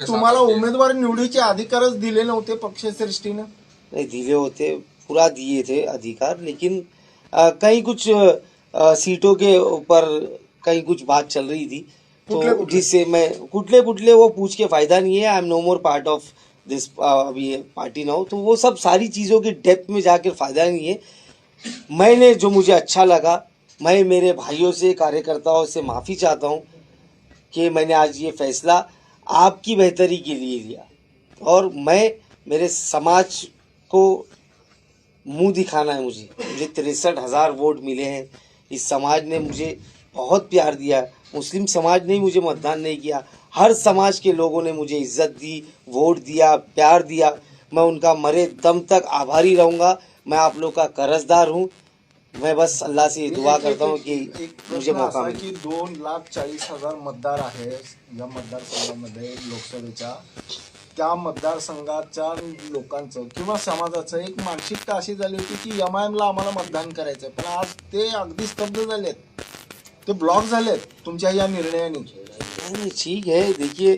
तुम्हाला उमेदवार निवडीचे अधिकारच दिले नव्हते पक्षश्रेष्ठीने? नहीं दिले होते, पूरा दिए थे अधिकार, लेकिन कहीं कुछ सीटों के ऊपर कहीं कुछ बात चल रही थी, तो जिससे मैं कुटले वो पूछ के फायदा नहीं है। I am no more part of this अभी पार्टी नाउ, तो वो सब सारी चीज़ों की डेप्थ में जाकर फायदा नहीं है। मैंने जो मुझे अच्छा लगा, मैं मेरे भाइयों से कार्यकर्ताओं से माफ़ी चाहता हूँ कि मैंने आज ये फैसला आपकी बेहतरी के लिए लिया, और मैं मेरे समाज को मुंह दिखाना है। मुझे 63,000 वोट मिले हैं। इस समाज ने मुझे बहुत प्यार दिया। मुस्लिम समाज ने मुझे मतदान नहीं किया, हर समाज के लोगों ने मुझे इज्जत दी, वोट दिया, प्यार दिया। मैं उनका मरे दम तक आभारी रहूँगा। मैं आप लोग का कर्जदार हूँ। मैं बस अल्लाह से दुआ करता हूँ कि मुझे मौका मिले। की 2,40,000 मतदार आहे या मतदारसंघामध्ये लोकसभेच्या, त्या मतदारसंघाच्या लोकांचं किंवा समाजाचं एक मानसिकता अशी झाली होती की एमआयएमला आम्हाला मतदान करायचंय, पण आज ते अगदी स्तब्ध झालेत, ते ब्लॉक झालेत तुमच्या या निर्णयाने। नहीं, ठीक है, देखिए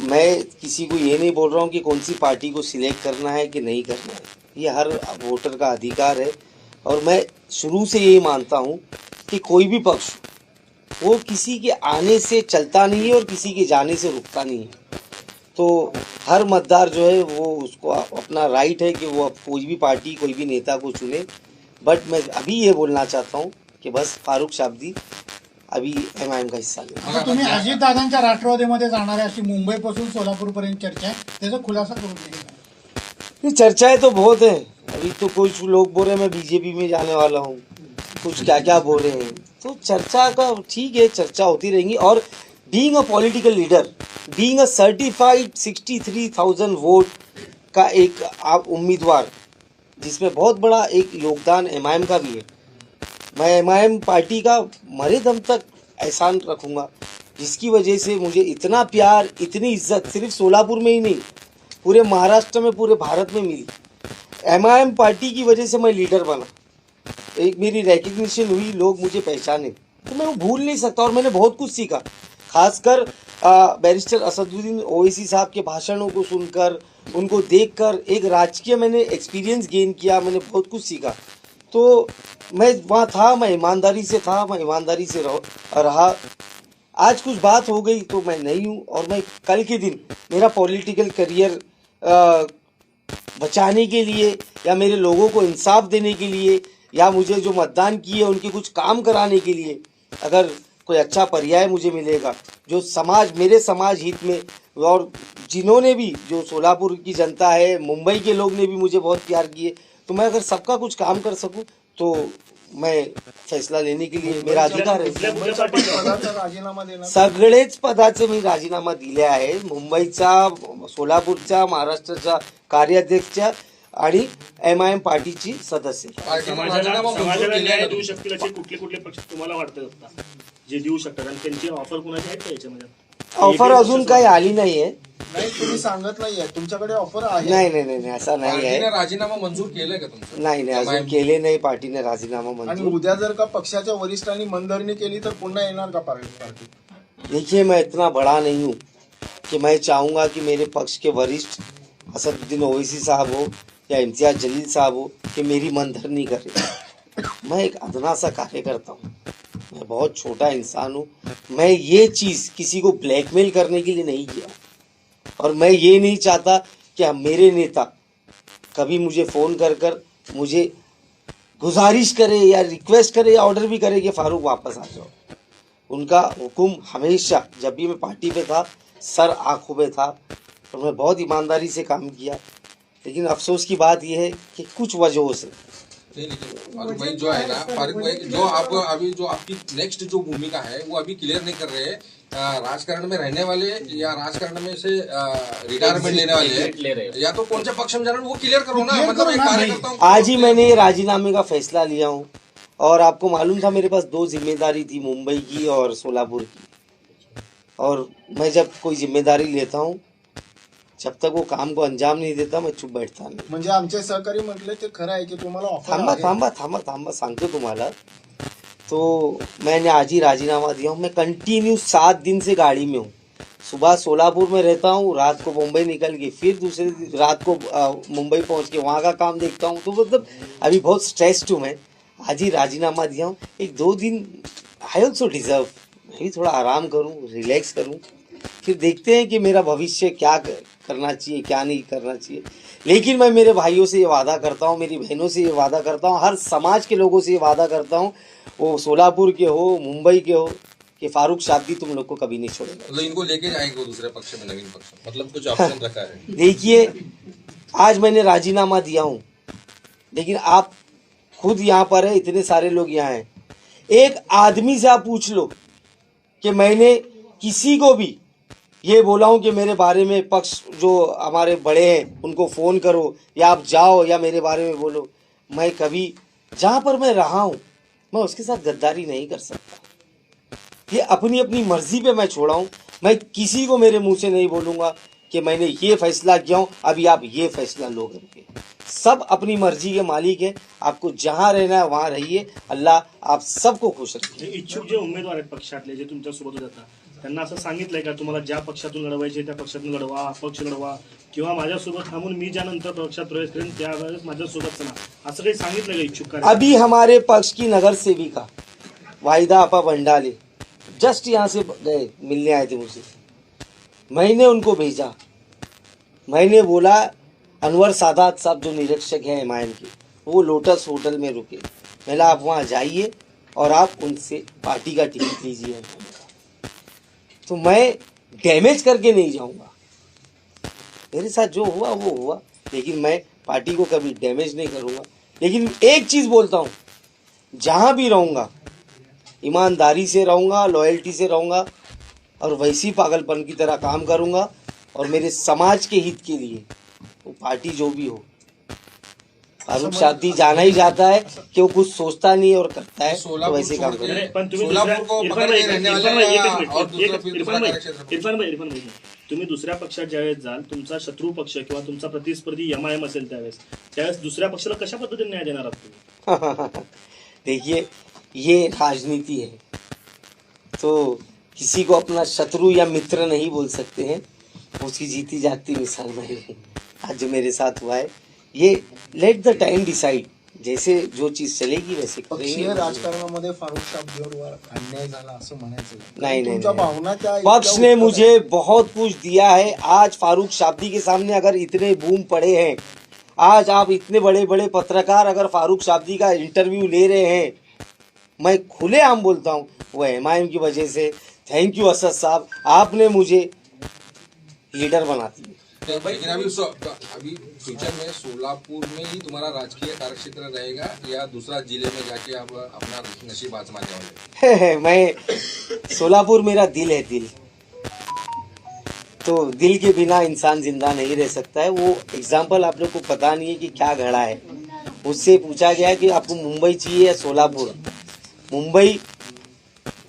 मैं किसी को ये नहीं बोल रहा हूँ कि कौन सी पार्टी को सिलेक्ट करना है कि नहीं करना है, ये हर वोटर का अधिकार है। और मैं शुरू से यही मानता हूँ कि कोई भी पक्ष वो किसी के आने से चलता नहीं है और किसी के जाने से रुकता नहीं है। तो हर मतदार जो है वो उसको अपना राइट है कि वो कोई भी पार्टी कोई भी नेता को चुने। बट मैं अभी ये बोलना चाहता हूँ कि बस फारुख शाब्दी अभी एमआयएम का हिस्सा ले। आता तुम्ही अजितदादांच्या राष्ट्रवादीमध्ये जाणार आहे अशी मुंबईपासून सोलापूरपर्यंत चर्चा आहे, त्याचा खुलासा करून दिला। ये चर्चाएं तो बहुत है। अभी तो कुछ लोग बोल रहे हैं मैं बीजेपी में जाने वाला हूँ, कुछ क्या क्या बोल रहे हैं। तो चर्चा का ठीक है, चर्चा होती रहेंगी। और being a political leader, being a certified 63,000 vote का एक आप उम्मीदवार, जिसमें बहुत बड़ा एक योगदान एमआईएम का भी है। मैं एमआईएम पार्टी का मरे दम तक एहसान रखूंगा, जिसकी वजह से मुझे इतना प्यार, इतनी इज्जत सिर्फ सोलापुर में ही नहीं, पूरे महाराष्ट्र में, पूरे भारत में मिली। एमआईएम पार्टी की वजह से मैं लीडर बना, एक मेरी रिकग्निशन हुई, लोग मुझे पहचाने, तो मैं वो भूल नहीं सकता। और मैंने बहुत कुछ सीखा, खासकर बैरिस्टर असदुद्दीन ओवैसी साहब के भाषणों को सुनकर, उनको देखकर एक राजकीय मैंने एक्सपीरियंस गेन किया, मैंने बहुत कुछ सीखा। तो मैं वहाँ था, मैं ईमानदारी से था, मैं ईमानदारी से रहा। आज कुछ बात हो गई तो मैं नहीं हूँ, और मैं कल के दिन मेरा पॉलिटिकल करियर बचाने के लिए, या मेरे लोगों को इंसाफ देने के लिए, या मुझे जो मतदान किए उनके कुछ काम कराने के लिए, अगर कोई अच्छा पर्याय मुझे मिलेगा जो समाज, मेरे समाज हित में, और जिन्होंने भी, जो सोलापुर की जनता है, मुंबई के लोग ने भी मुझे बहुत प्यार किए, तो मैं अगर सबका कुछ काम कर सकूं तो मैं फैसला लेने के लिए मेरा अधिकार आहे। पदाचा राजीनामा देणार? सगळेच पदाचे मी राजीनामा दिले आहे, मुंबईचा, सोलापूरच्या, महाराष्ट्राच्या कार्याध्यक्षच्या आणि एमआयएम पार्टीची सदस्य। समाजाला न्याय देऊ शकतील असे कुठले कुठले पक्ष तुम्हाला वाटतात आता जे देऊ शकतात, आणि त्यांची ऑफर कुणाची आहेत का याच्यामध्ये? ऑफर अजून काही आली नाहीये। नाही, तुम्ही सांगत नाहीये, तुमच्याकडे ऑफर आहे? नाही, असा नाही आहे। राजीनामा मंजूर केलाय का तुमचं? नाही, अजून केले नाही पार्टीने राजीनामा आणि मंजूर। उद्या जर का पक्षाच्या वरिष्ठांनी मनधरणी केली तर पुन्हा येणार का पार्टी? देखिए, मैं इतना बड़ा नहीं हूँ कि मैं चाहूँगा कि मेरे पक्ष के वरिष्ठ असदुद्दीन ओवैसी साहब हो या इम्तियाज जलील साहब हो कि मेरी मनधरनी करें। मैं एक अदना सा कार्यकर्ता हूँ, मैं बहुत छोटा इंसान हूँ। मैं ये चीज़ किसी को ब्लैकमेल करने के लिए नहीं किया, और मैं ये नहीं चाहता कि मेरे नेता कभी मुझे फ़ोन कर मुझे गुजारिश करे या रिक्वेस्ट करे या ऑर्डर भी करे कि फारूक वापस आ जाओ। उनका हुक्म हमेशा, जब भी मैं पार्टी पे था, सर आँखों पे था, और मैं बहुत ईमानदारी से काम किया। लेकिन अफसोस की बात यह है कि कुछ वजहों से फारूक भाई जो है ना, फारूक भाई जो आप अभी जो आपकी नेक्स्ट जो भूमिका है वो अभी क्लियर नहीं कर रहे हैं। राजकारण में रहने वाले या राजकारण में से रिटायरमेंट लेने वाले, या तो कौन से पक्ष में जा रहे हैं वो क्लियर करो ना। मतलब एक कार्यकर्ता हूं, आज ही मैंने राजीनामे का फैसला लिया हूँ, और आपको मालूम था मेरे पास 2 जिम्मेदारी थी, मुंबई की और सोलापुर की। और मैं जब कोई जिम्मेदारी लेता हूँ, जब तक वो काम को अंजाम नहीं देता, मैं चुप बैठता नहीं। म्हणजे आमचे सहकारी म्हटले ते खरं आहे की तुम्हाला ऑफर आहे? थांबा सांगतो तुम्हाला। तो मैंने आज ही राजीनामा दिया हूँ। मैं कंटिन्यू 7 दिन से गाड़ी में हूँ, सुबह सोलापुर में रहता हूँ, रात को मुंबई निकल के फिर दूसरे रात को मुंबई पहुंच के वहाँ का काम देखता हूँ। तो मतलब अभी बहुत स्ट्रेस्ड हूँ मैं। आज ही राजीनामा दिया हूँ, 1-2 दिन आई ऑल्सो डिजर्व, मैं भी थोड़ा आराम करूँ, रिलैक्स करूँ, फिर देखते हैं कि मेरा भविष्य क्या करना चाहिए, क्या नहीं करना चाहिए। लेकिन मैं मेरे भाइयों से ये वादा करता हूँ, मेरी बहनों से ये वादा करता हूँ, हर समाज के लोगों से ये वादा करता हूँ, वो सोलापुर के हो, मुंबई के हो, कि फारूक शाब्दी तुम लोग को कभी नहीं छोड़ेगा। मतलब इनको लेके जाएंगे वो दूसरे पक्ष में, नवीन पक्ष में, मतलब कुछ ऑप्शन रखा है? देखिए, आज मैंने राजीनामा दिया हूँ, लेकिन आप खुद यहाँ पर है, इतने सारे लोग यहाँ हैं, एक आदमी से आप पूछ लो कि मैंने किसी को भी ये बोला हूँ कि मेरे बारे में पक्ष जो हमारे बड़े हैं उनको फ़ोन करो या आप जाओ या मेरे बारे में बोलो। मैं कभी जहाँ पर मैं रहा हूँ मैं उसके साथ गद्दारी नहीं कर सकता। ये अपनी अपनी मर्जी पे मैं छोड़ा हूँ। मैं किसी को मेरे मुंह से नहीं बोलूँगा कि मैंने ये फैसला किया हूँ, अभी आप ये फैसला लो करके। सब अपनी मर्जी के मालिक है। आपको जहाँ रहना है वहाँ रहिए। अल्लाह आप सबको खुश रखे। इच्छुक जे उमेदवार आहेत पक्षातले जे तुमच्या सोबत होता त्यांना असं सांगितलंय का तुम्हाला ज्या पक्षातून लढवायचे त्या पक्षातून लढवा, अपक्ष लढवा, किंवा माझ्यासोबत थांबून मी ज्यानंतर पक्षात प्रवेश करेन त्यावेळेस माझ्यासोबत चला, असं काही सांगितलं का इच्छुक कार्य? अभी हमारे पक्ष की नगर सेविका वाहिदा आपा भंडाले जस्ट यहाँ से गए, मिलने आए थे मुझसे। मैंने उनको भेजा, मैंने बोला अनवर सादात साहब जो निरीक्षक हैं एमआईएम के, वो लोटस होटल में रुके। मैंने आप वहाँ जाइए और आप उनसे पार्टी का टिकट लीजिए। तो मैं डैमेज करके नहीं जाऊँगा, मेरे साथ जो हुआ वो हुआ, लेकिन मैं पार्टी को कभी डैमेज नहीं करूँगा। लेकिन एक चीज़ बोलता हूँ, जहाँ भी रहूँगा ईमानदारी से रहूँगा, लॉयल्टी से रहूँगा और वैसी पागलपन की तरह काम करूँगा और मेरे समाज के हित के लिए वो पार्टी जो भी हो। फारूक शाब्दी जाना ही जाता है कि वो कुछ सोचता नहीं और करता है, तो वैसे काम करता है। पण तुम्ही सोलापुर को दुसऱ्या- पकड़ के रहने वाले इरफान भाई, या एकच मिनिट, और दूसरा एकच- फिर इरफान दूसरा भाई, कार्यक्षेत्र? इरफान भाई, तुम्ही दुसऱ्या पक्षात ज्यावेळेस जाल, तुमचा शत्रू पक्ष किंवा तुमचा प्रतिस्पर्धी एमआयएम असेल त्यावेळेस दुसऱ्या पक्षाला कशा पद्धतीने न्याय देणार आहात तुम्ही? देखिए, ये राजनीति है, तो किसी को अपना शत्रु या मित्र नहीं बोल सकते हैं। उसकी जीती जाती मिसाल मैं हूँ। आज जो मेरे साथ हुआ है, ये लेट द टाइम डिसाइड, जैसे जो चीज चलेगी वैसे पक्षीय करेंगे। राजकारणामध्ये फारूक शाब्दीवर अन्याय झाला असं म्हणायचं नहीं, तुमच्या नहीं। भावना त्या पक्ष इतक्या ने उत्कट मुझे आहेत. बहुत कुछ दिया है। आज फारूक शाब्दी के सामने अगर इतने बूम पड़े हैं, आज आप इतने बड़े बड़े पत्रकार अगर फारूक शाब्दी का इंटरव्यू ले रहे हैं, मैं खुलेआम बोलता हूँ वो एमआईएम की वजह से। थैंक यू असद साहब, आपने मुझे लीडर बना दिया। लेकिन अभी फ्यूचर में सोलापुर में ही तुम्हारा राजकीय कार्यक्षेत्र रहेगा या दूसरा जिले में जाके आप अपना नसीब आजमाने वाले? मैं सोलापुर मेरा दिल है, दिल तो दिल के बिना इंसान जिंदा नहीं रह सकता है। वो एग्जाम्पल आप लोग को पता नहीं है कि क्या घड़ा है। उससे पूछा गया कि आपको मुंबई चाहिए या सोलापुर। मुंबई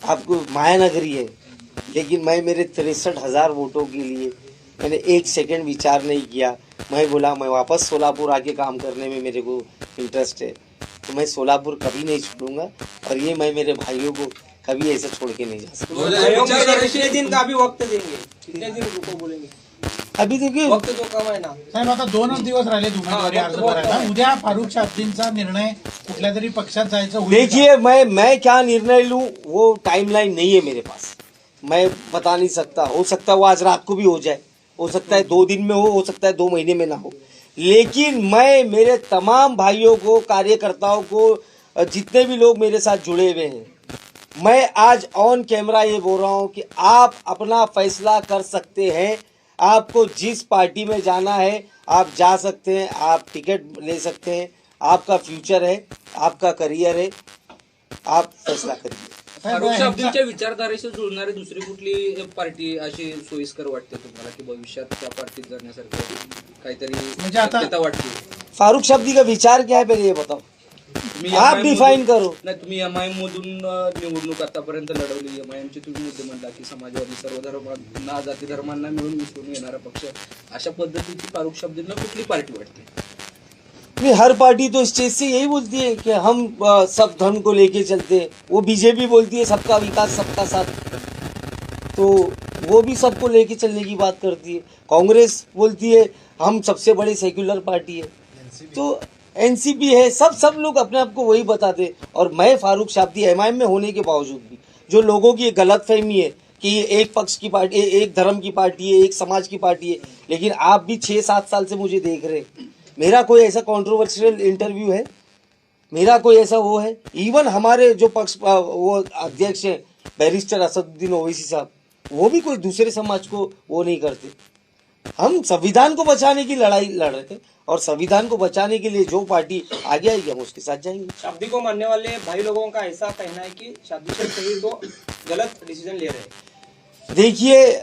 आपको मायानगरी है, लेकिन मैं मेरे 63,000 वोटों के लिए मैंने एक सेकंड विचार नहीं किया। मैं बोला मैं वापस सोलापुर आके काम करने में मेरे को इंटरेस्ट है, तो मैं सोलापुर कभी नहीं छोड़ूंगा और ये मैं मेरे भाइयों को कभी ऐसे छोड़ के नहीं जा सकता। कितने दिन का अभी वक्त देंगे, कितने दिन रुको बोलेंगे? अभी देखिए, वक्त जो कम आहे ना, साहेब आता 2च दिवस राहिले उमेदवारी अर्ज भरायला. उद्या फारूक शाब्दींचा निर्णय कुठल्या तरी पक्षात जायचं होईल का? देखिए मैं क्या निर्णय लूं वो टाइमलाइन नहीं है मेरे पास, मैं बता नहीं सकता। हो सकता है वो आज रात को भी हो जाए, हो सकता है 2 दिन में हो सकता है 2 महीने में ना हो। लेकिन मैं मेरे तमाम भाइयों को, कार्यकर्ताओं को, जितने भी लोग मेरे साथ जुड़े हुए हैं, मैं आज ऑन कैमरा ये बोल रहा हूं कि आप अपना फैसला कर सकते हैं। आपको जिस पार्टी में जाना है आप जा सकते हैं, आप टिकट ले सकते हैं। आपका फ्यूचर है, आपका करियर है, आप फैसला करिए। फारूक शाब्दींच्या विचारधारेशी जुळणारी दुसरी कुठली पार्टी अशी सोयीस्कर वाटते तुम्हाला की भविष्यात त्या पार्टीत जाण्यासारखं काहीतरी म्हणजे आता- शक्यता वाटते? फारूक शाब्दी का विचार क्या है पहले ये बताओ, तुम्ही आप MIM डिफाइन मधून- करो। नाही, तुम्ही एमआयएम मधून निवडणूक आतापर्यंत लढवली. एमआयएमचे तुम्ही मुद्दे म्हणला की समाजवादी, सर्व धर्मांना, जाती धर्मांना मिळून मिसळून येणारा पक्ष, अशा पद्धतीची फारूक शाब्दींना कुठली पार्टी वाटते? नहीं, हर पार्टी तो स्टेज से यही बोलती है कि हम सब धर्म को लेके चलते हैं। वो बीजेपी बोलती है सबका विकास सबका साथ। तो वो भी सबको लेके चलने की बात करती है। कांग्रेस बोलती है हम सबसे बड़ी सेक्युलर पार्टी है, तो एनसीपी है, सब लोग अपने आप को वही बताते हैं। और मैं फारूक शाब्दी एमआईएम में होने के बावजूद भी जो लोगों की गलत फहमी है कि ये एक पक्ष की पार्टी, एक धर्म की पार्टी है, एक समाज की पार्टी है, लेकिन आप भी 6-7 साल से मुझे देख रहे हैं। मेरा कोई ऐसा कंट्रोवर्शियल इंटरव्यू है, मेरा कोई ऐसा वो है? इवन हमारे जो पक्ष वो अध्यक्ष हैं बैरिस्टर असदुद्दीन ओवैसी साहब, वो भी कोई दूसरे समाज को वो नहीं करते। हम संविधान को बचाने की लड़ाई लड़ रहे थे, और संविधान को बचाने के लिए जो पार्टी आगे आएगी हम उसके साथ जाएंगे। शादी को मानने वाले भाई लोगों का ऐसा कहना है कि शादी से शहीद को गलत डिसीजन ले रहे हैं। देखिए,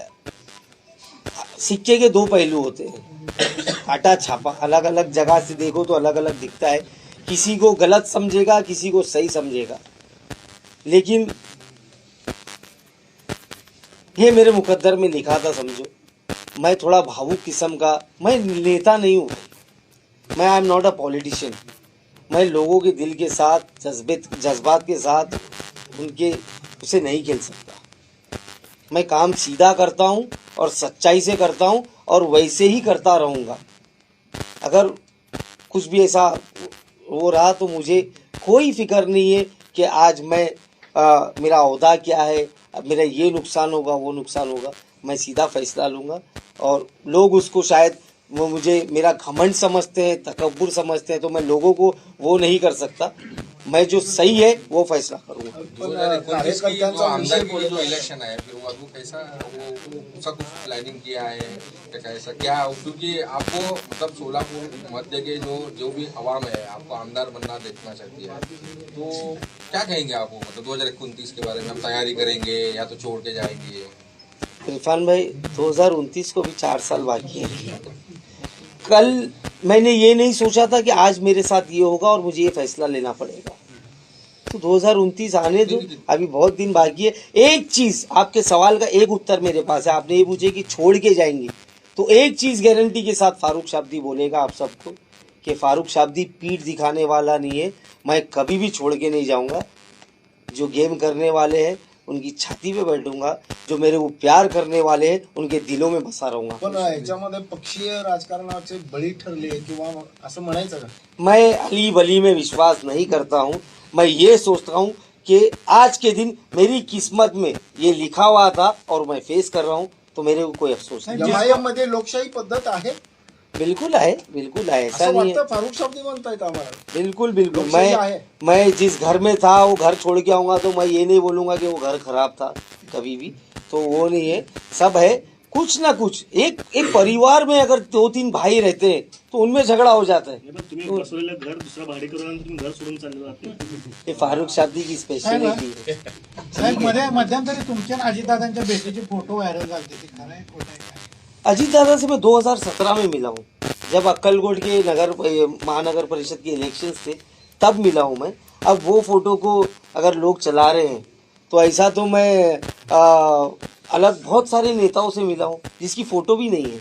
सिक्के के दो पहलू होते हैं, आटा छापा। अलग अलग जगह से देखो तो अलग अलग दिखता है, किसी को गलत समझेगा, किसी को सही समझेगा। लेकिन ये मेरे मुकद्दर में लिखा था, समझो। मैं थोड़ा भावुक किस्म का, मैं नेता नहीं हूँ, मैं I am not a politician. मैं लोगों के दिल के साथ, जज्बात के साथ उनके उसे नहीं खेल सकता। मैं काम सीधा करता हूँ और सच्चाई से करता हूँ, और वैसे ही करता रहूँगा। अगर कुछ भी ऐसा हो रहा तो मुझे कोई फिक्र नहीं है कि आज मैं मेरा ओहदा क्या है, अब मेरा ये नुकसान होगा, वो नुकसान होगा। मैं सीधा फैसला लूँगा, और लोग उसको शायद वो मुझे मेरा घमंड समझते हैं, तकब्बुर समझते हैं, तो मैं लोगों को वो नहीं कर सकता। मैं जो सही है वो फैसला करूँगा। 2029 की जो आमदार की जो इलेक्शन है, फिर वो कैसा, वो उसका कुछ प्लानिंग किया है या कैसा क्या? क्योंकि आपको मतलब सोलापुर मध्य के जो भी अवाम है आपको आमदार बनना देखना चाहती है, तो क्या कहेंगे आप? मतलब 2029 के बारे में हम तैयारी करेंगे या तो छोड़ के जाएंगे? इरफान भाई, 2029 को भी 4 साल बाकी है। कल मैंने ये नहीं सोचा था कि आज मेरे साथ ये होगा और मुझे ये फैसला लेना पड़ेगा। तो 2029 आने दो, अभी बहुत दिन बाकी है। एक चीज, आपके सवाल का एक उत्तर मेरे पास है। आपने ये पूछे कि छोड़ के जाएंगे, तो एक चीज गारंटी के साथ फारूक शाब्दी बोलेगा आप सबको कि फारूक शाब्दी पीठ दिखाने वाला नहीं है। मैं कभी भी छोड़ के नहीं जाऊंगा। जो गेम करने वाले हैं उनकी छाती पे बैठूंगा, जो मेरे को प्यार करने वाले हैं उनके दिलों में बसा रहूंगा। पण याच्यामध्ये पक्षीय राजकारणाचे बळी ठरले किंवा असं म्हणायचं का? मैं अली बली में विश्वास नहीं करता हूँ। मैं ये सोचता हूँ कि आज के दिन मेरी किस्मत में ये लिखा हुआ था और मैं फेस कर रहा हूँ, तो मेरे को कोई अफसोस नहीं। एमआयएम मध्ये लोकशाही पद्धत आहे बिल्कुल है, बिल्कुल है, ऐसा असं नहीं है। वाटतं फारूक शाब्दी म्हणतायत आम्हाला। बिल्कुल बिल्कुल। लोकशाही आहे। मैं जिस घर में था वो घर छोड़ के आऊंगा तो मैं ये नहीं बोलूंगा कि वो घर खराब था कभी भी, तो वो नहीं है। सब है, कुछ ना कुछ। एक परिवार में अगर 2-3 भाई रहते हैं तो उनमें झगड़ा हो जाता है। तुम्ही बसवलेलं घर दुसरा भाडेकरूनंतर तुम्ही घर सोडून चालले जाते। ये फारूक शाब्दी की स्पेशलिटी है। साहेब, मध्यंतरी तुमच्या आणि अजितदादांच्या भेटीचे फोटो व्हायरल झाले, ते खरं आहे खोटं आहे काय? अजीत दादा से मैं 2017 में मिला हूँ, जब अक्कलकोट के महानगर परिषद के इलेक्शंस थे, तब मिला हूँ मैं। अब वो फोटो को अगर लोग चला रहे हैं तो ऐसा तो मैं अलग बहुत सारे नेताओं से मिला हूँ जिसकी फोटो भी नहीं है।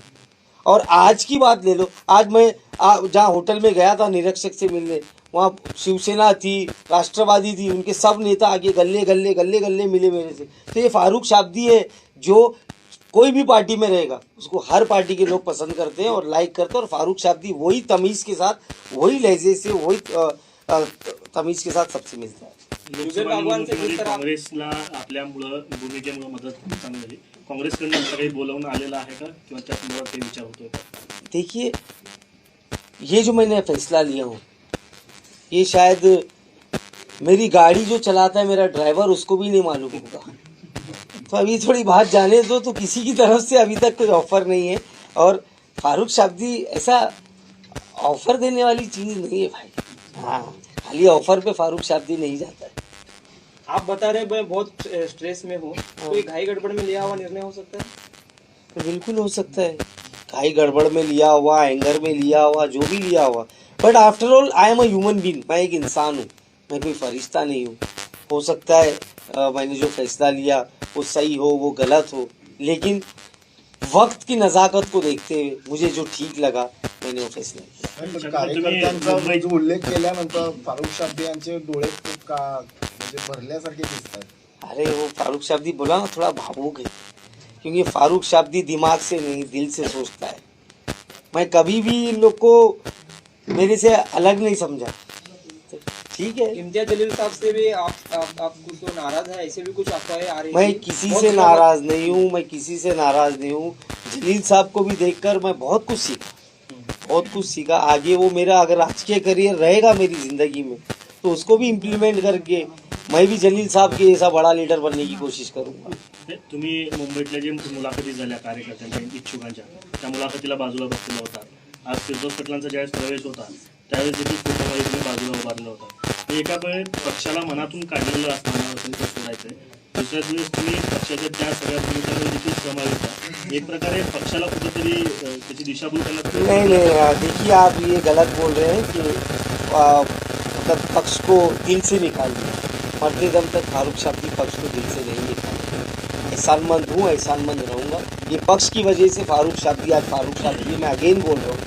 और आज की बात ले लो, आज मैं जहाँ होटल में गया था निरीक्षक से मिलने, वहाँ शिवसेना थी, राष्ट्रवादी थी, उनके सब नेता आगे गले मिले मेरे से। तो ये फारूक शाब्दी है, जो कोई भी पार्टी में रहेगा उसको हर पार्टी के लोग पसंद करते हैं और लाइक करते हैं। और फारूक शाब्दी वही तमीज़ के साथ, वही लहजे से, वही तमीज़ के साथ सबसे मिलता है। लोकसभा निवडणुकीमध्ये काँग्रेसला आपल्यामुळं भूमिकेमुळे मदत चांगली झाली। काँग्रेसकडून असं काही बोलावून आलेलं आहे का, किंवा त्या संदर्भात काही विचार होतोय का? देखिए, ये जो मैंने फैसला लिया हूँ, ये शायद मेरी गाड़ी जो चलाता है मेरा ड्राइवर, उसको भी नहीं मालूम होगा। तो अभी थोड़ी बात जाने दो। तो किसी की तरफ से अभी तक कोई ऑफर नहीं है, और फारूक शाब्दी ऐसा ऑफर देने वाली चीज़ नहीं है भाई। हाँ, खाली ऑफर पे फारूक शाब्दी नहीं जाता है। आप बता रहे मैं बहुत स्ट्रेस में हूँ, तो ये घाई गड़बड़ में लिया हुआ निर्णय हो सकता है? तो बिल्कुल हो सकता है, घाई गड़बड़ में लिया हुआ, एंगर में लिया हुआ, जो भी लिया हुआ। But after all I am a human being, मैं एक इंसान हूँ, मैं कोई फरिश्ता नहीं हूँ। हो सकता है मैंने जो फैसला लिया वो सही हो, वो गलत हो, लेकिन वक्त की नज़ाकत को देखते हुए मुझे जो ठीक लगा मैंने वो फैसला किया। कार्यकर्त्यांचा जो उल्लेख केल्यानंतर फारूक शाब्दी यांचे डोळे खूप का म्हणजे भरल्यासारखे दिसतात। अरे वो फारूक शाब्दी बोला ना, थोड़ा भावुक है, क्योंकि फारूक शाब्दी दिमाग से नहीं दिल से सोचता है। मैं कभी भी इन लोग को मेरे से अलग नहीं समझा। तो ठीक है, इम्तियाज जलील साहब से भी आप कुछ तो नाराज है, ऐसे भी कुछ अफवाहें आ रही मैं थी। किसी बहुत से दिनों नाराज नहीं हूँ, मैं किसी से नाराज नहीं हूँ। जलील साहब को भी देखकर मैं बहुत कुछ सीखा, बहुत कुछ सीखा। आगे वो मेरा अगर राजकीय करियर रहेगा मेरी जिंदगी में तो उसको भी इम्प्लीमेंट करके मैं भी जलील साहब के ऐसा बड़ा लीडर बनने की कोशिश करूंगा। तुम्ही मुंबईतल्या जे मुलाखती झाल्या कार्यकर्त्यांच्या इच्छुकांच्या त्या मुलाखतीला बाजूला बसलेला होता. आज फिरदौस पटलांचा ज्यावेळेस प्रवेश होता त्यावेळेस देखील फोटोमध्ये तुम्ही बाजूला उभारला होता. हे एका वेळेस पक्षाला मनातून काढलेलं असताना त्यांचं सोडायचंय, दुसऱ्या दिवस तुम्ही पक्षाच्या त्या सगळ्या भूमिकांमध्ये देखील सहभागी होता. एक प्रकारे पक्षाला कुठेतरी त्याची दिशाभूल करण्यात नहीं, देखिए आप ये गलत बोल रहे हैं कि मतलब पक्ष को दिल से निकाल दिया। मरते दम तक फारूक शाब्दी पक्ष को दिल से नहीं निकाल। एहसानमंद हूँ, एहसानमंद रहूँगा। ये पक्ष की वजह से फारूक शाब्दी आज फारूक शाब्दी मैं अगेन बोल रहा हूँ।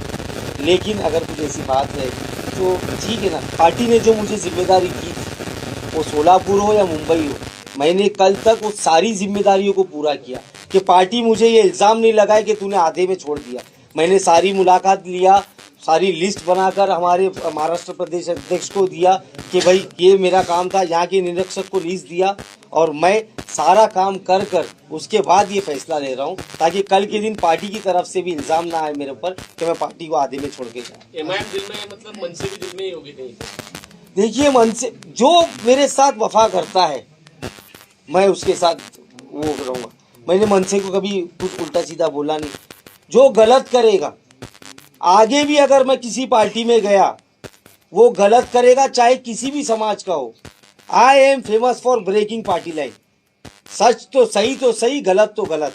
लेकिन अगर कुछ ऐसी बात है तो ठीक है ना, पार्टी ने जो मुझे जिम्मेदारी दी वो सोलापुर हो या मुंबई हो, मैंने कल तक वो सारी जिम्मेदारियों को पूरा किया कि पार्टी मुझे ये इल्ज़ाम नहीं लगाए कि तूने आधे में छोड़ दिया। मैंने सारी मुलाकात लिया, सारी लिस्ट बनाकर हमारे महाराष्ट्र प्रदेश अध्यक्ष को दिया कि भाई ये मेरा काम था, यहाँ के निरीक्षक को लिस्ट दिया और मैं सारा काम कर उसके बाद ये फैसला ले रहा हूँ ताकि कल के दिन पार्टी की तरफ से भी इल्ज़ाम ना आए मेरे ऊपर कि मैं पार्टी को आधे में छोड़ के जाऊँ। एमआईएम दिल में मतलब मन से भी दिल में ही होगी नहीं। देखिए, मन से जो मेरे साथ वफा करता है मैं उसके साथ वो रहूँगा। मैंने मनसे को कभी कुछ उल्टा सीधा बोला नहीं। जो गलत करेगा आगे भी अगर मैं किसी पार्टी में गया वो गलत करेगा, चाहे किसी भी समाज का हो। I am famous for breaking party line. सच तो सही, गलत तो गलत।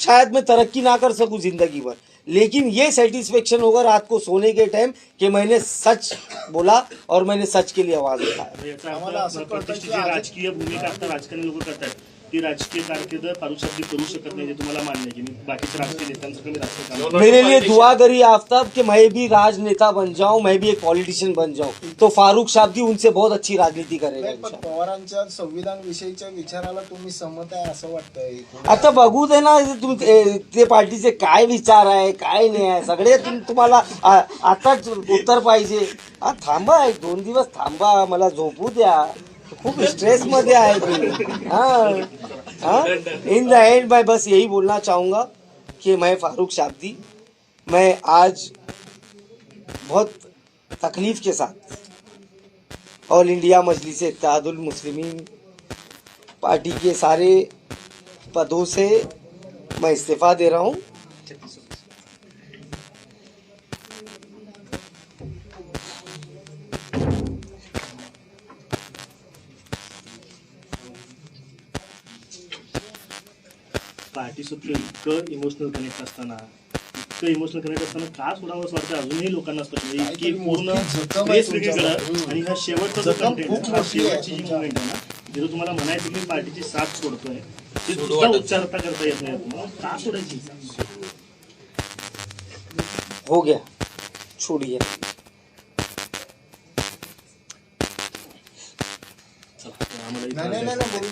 शायद मैं तरक्की ना कर सकूं जिंदगी भर, लेकिन ये सेटिस्फेक्शन होगा रात को सोने के टाइम कि मैंने सच बोला और मैंने सच के लिए आवाज उठाया। याचा अर्थ प्रतिष्ठित जी राजकीय भूमिका आता राजकारणी लोक करतात ती राजकीय कारकीर्द फारूक शाब्दी करू शकत नाही, तुम्हाला मान्य आहे की बाकीच्या राजकीय नेत्यांचं राजकीय काम मेरे लिए दुआ करिए आफ्ताब कि मैं भी राजनेता बन जाऊं, मैं भी एक पॉलिटिशियन बन जाऊं, तो फारूक शाब्दी उनसे बहुत अच्छी राजनीति करेगा नाही, पण इंशाल्लाह। पवारांच्या संविधान विषयीच्या विचाराला तुम्ही सहमत आहे असं वाटतंय? आता बघू दे ना तुम्ही ते पार्टीचे काय विचार आहे काय नाही आहे सगळे तुम्हाला आताच उत्तर पाहिजे। थांबा, 1-2 दिवस थांबा, मला झोपू द्या, खूप स्ट्रेस मध्ये आहे मी। हाँ, इन द एंड मैं बस यही बोलना चाहूँगा कि मैं फारूक शाब्दी, मैं आज बहुत तकलीफ के साथ ऑल इंडिया मजलिस इत्तेहादुल मुस्लिमीन पार्टी के सारे पदों से मैं इस्तीफा दे रहा हूँ। पार्टी सोबत इतकं इमोशनल कनेक्ट असताना का सोडावं असं वाटतं अजूनही लोकांना असतं म्हणजे इतकी पूर्ण रेस वेगळीकडं आणि हा शेवटचा जो कंटेंट हा शेवटची जी मुवमेंट आहे ना जिथं तुम्हाला म्हणायचं की पार्टीची साथ सोडतोय ते सुद्धा उच्चारता करता येत नाही तुम्हाला का सोडायची हो गया, छोड़िए।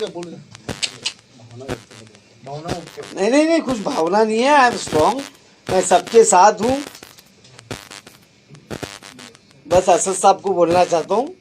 बोलू द्या। भावना व्यक्त करा। नहीं, कुछ भावना नहीं है। आई एम स्ट्रॉन्ग, मैं सबके साथ हूँ। बस असद साहब को बोलना चाहता हूँ